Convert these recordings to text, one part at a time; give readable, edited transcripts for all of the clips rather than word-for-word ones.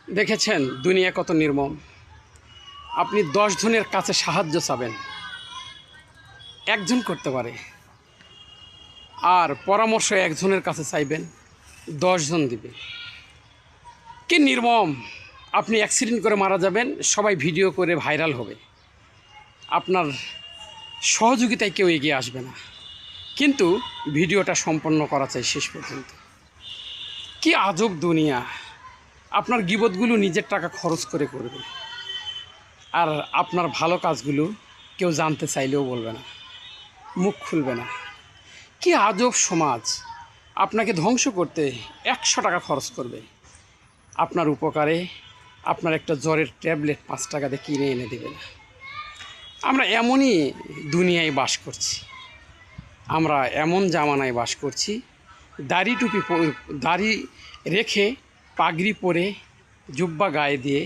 দেখেছেন দুনিয়া কত নির্মম। আপনি 10 জনের কাছে সাহায্য চাবেন, একজন করতে পারে, আর পরামর্শ একজনের কাছে চাইবেন, 10 জন দিবে। কি নির্মম! আপনি অ্যাক্সিডেন্ট করে মারা যাবেন, সবাই ভিডিও করে ভাইরাল হবে, আপনার সহযোগিতায় কেউ এগিয়ে আসবে না, কিন্তু ভিডিওটা সম্পন্ন করা চাই শেষ পর্যন্ত। কি আজব দুনিয়া! আপনার গীবতগুলো নিজের টাকা খরচ করে করবে, আর আপনার ভালো কাজগুলো কেউ জানতে চাইলেও বলবে না, মুখ খুলবে না। কি আজব সমাজ! আপনাকে ধ্বংস করতে 100 টাকা খরচ করবে, আপনার উপকারে আপনার একটা জ্বরের ট্যাবলেট 5 টাকা দিয়ে কিনে এনে দেবে না। আমরা এমনই দুনিয়ায় বাস করছি, আমরা এমন জামানায় বাস করছি, দাড়ি রেখে পাগড়ি পরে জুব্বা গায়ে দিয়ে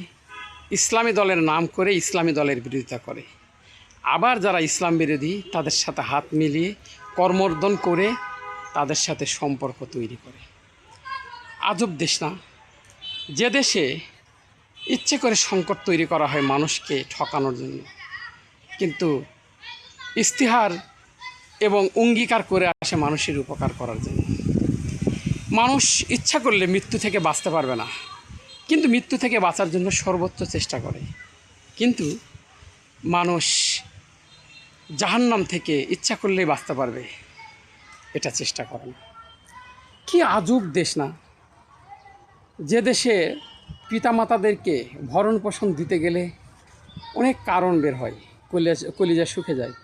ইসলামী দলের নাম করে ইসলামী দলের বিরোধিতা করে, আবার যারা ইসলাম বিরোধী তাদের সাথে হাত মিলিয়ে কর্মর্দন করে তাদের সাথে সম্পর্ক তৈরি করে। আজব দেশ না? যে দেশে ইচ্ছে করে সংকট তৈরি করা হয় মানুষকে ঠকানোর জন্য, কিন্তু ইস্তিহার এবং অঙ্গীকার করে আসে মানুষের উপকার করার জন্য। মানুষ ইচ্ছা করলে মৃত্যু থেকে বাঁচতে পারবে না, কিন্তু মৃত্যু থেকে বাঁচার জন্য সর্বোচ্চ চেষ্টা করে। কিন্তু মানুষ জাহান্নাম থেকে ইচ্ছা করলেই বাঁচতে পারবে, এটা চেষ্টা করে না। কি আজব দেশ না? যে দেশে পিতামাতাদেরকে ভরণ পোষণ দিতে গেলে অনেক কারণ বের হয়, কলিজা শুকে যায়।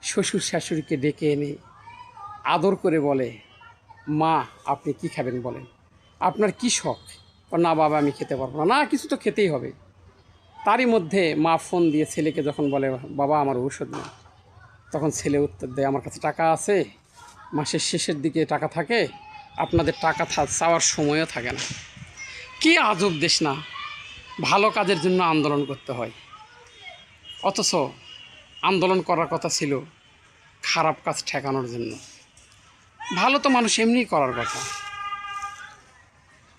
শ্বশুর শাশুড়িকে ডেকে এনে আদর করে বলে, মা আপনি কি খাবেন বলেন, আপনার কি শখ? না বাবা আমি খেতে পারবো না। না, কিছু তো খেতেই হবে। তারই মধ্যে মা ফোন দিয়ে ছেলেকে যখন বলে, বাবা আমার ঔষধ নেই, তখন ছেলে উত্তর দেয়, আমার কাছে টাকা আছে, মাসের শেষের দিকে টাকা থাকে, আপনাদের টাকা চাওয়ার সময়ও থাকে না। কি আজব দেশ না? ভালো কাজের জন্য আন্দোলন করতে হয়, অথচ আন্দোলন করার কথা ছিল খারাপ কাজ ঠেকানোর জন্য। ভালো তো মানুষ এমনিই করার কথা।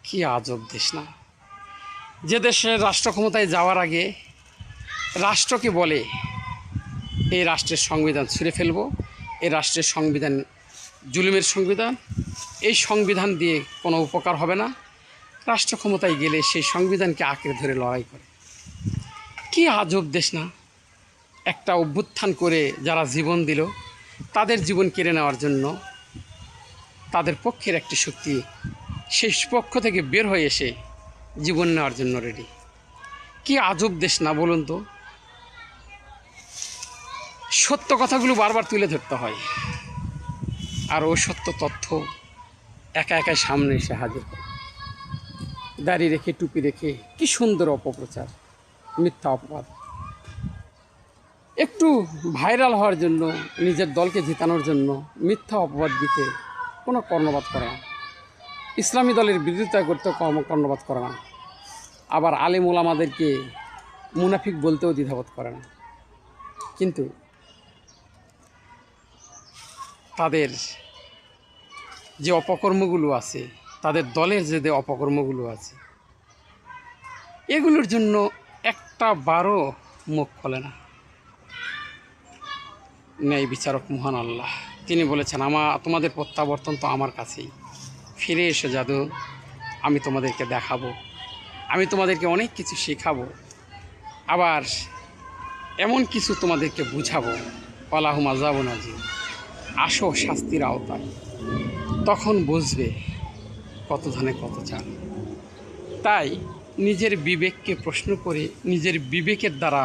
কি আজব দেশ না? যে দেশের রাষ্ট্র ক্ষমতায় যাওয়ার আগে রাষ্ট্রকে বলে, এই রাষ্ট্রের সংবিধান ছুঁড়ে ফেলবো, এই রাষ্ট্রের সংবিধান জুলুমের সংবিধান, এই সংবিধান দিয়ে কোনো উপকার হবে না, রাষ্ট্র ক্ষমতায় গেলে সেই সংবিধানকে আঁকড়ে ধরে লড়াই করে। কি আজব দেশ না? একটা অভ্যুত্থান করে যারা জীবন দিল, তাদের জীবন কেড়ে নেওয়ার জন্য তাদের পক্ষের একটি শক্তি সেই পক্ষ থেকে বের হয়ে এসে জীবন নেওয়ার জন্য রেডি। কি আজব দেশ না বলুন তো? সত্য কথাগুলো বারবার তুলে ধরতে হয়, আর ও সত্য তথ্য একা একাই সামনে এসে হাজির হয়। দাড়ি রেখে টুপি রেখে কি সুন্দর অপপ্রচার, মিথ্যা অপবাদ। একটু ভাইরাল হওয়ার জন্য, নিজের দলকে জিতানোর জন্য মিথ্যা অপবাদ দিতে কোনো কর্ণপাত করে না। ইসলামী দলের বিরোধিতা করতে কর্ণপাত করে না, আবার আলেম ওলামাদেরকে মুনাফিক বলতেও দ্বিধাবোধ করে না। কিন্তু তাদের যে অপকর্মগুলো আছে, তাদের দলের যে অপকর্মগুলো আছে, এগুলোর জন্য একটা বারও মুখ খোলে না। ন্যায় বিচারক মহান আল্লাহ, তিনি বলেছেন, তোমাদের প্রত্যাবর্তন তো আমার কাছেই, ফিরে এসে জাদু, আমি তোমাদেরকে দেখাবো, আমি তোমাদেরকে অনেক কিছু শেখাবো, আবার এমন কিছু তোমাদেরকে বুঝাবো, আল্লাহুম্মা যাবুন আজি, আসো শাস্তির আওতায়, তখন বুঝবে কত ধানে কত চাল। তাই নিজের বিবেককে প্রশ্ন করে নিজের বিবেকের দ্বারা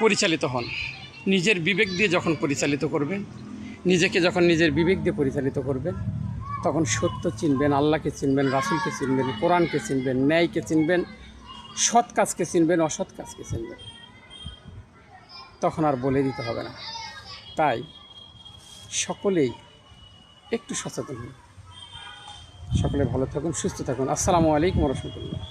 পরিচালিত হন। নিজের বিবেক দিয়ে যখন পরিচালিত করবেন, নিজেকে যখন নিজের বিবেক দিয়ে পরিচালিত করবেন, তখন সত্য চিনবেন, আল্লাহকে চিনবেন, রাসূলকে চিনবেন, কোরআনকে চিনবেন, ন্যায়কে চিনবেন, সৎ কাজকে চিনবেন, অসৎ কাজকে চিনবেন। তখন আর বলে দিতে হবে না। তাই সকলেই একটু সচেতন হন। সকলে ভালো থাকুন, সুস্থ থাকুন। আসসালামু আলাইকুম ওয়া রাহমাতুল্লাহ।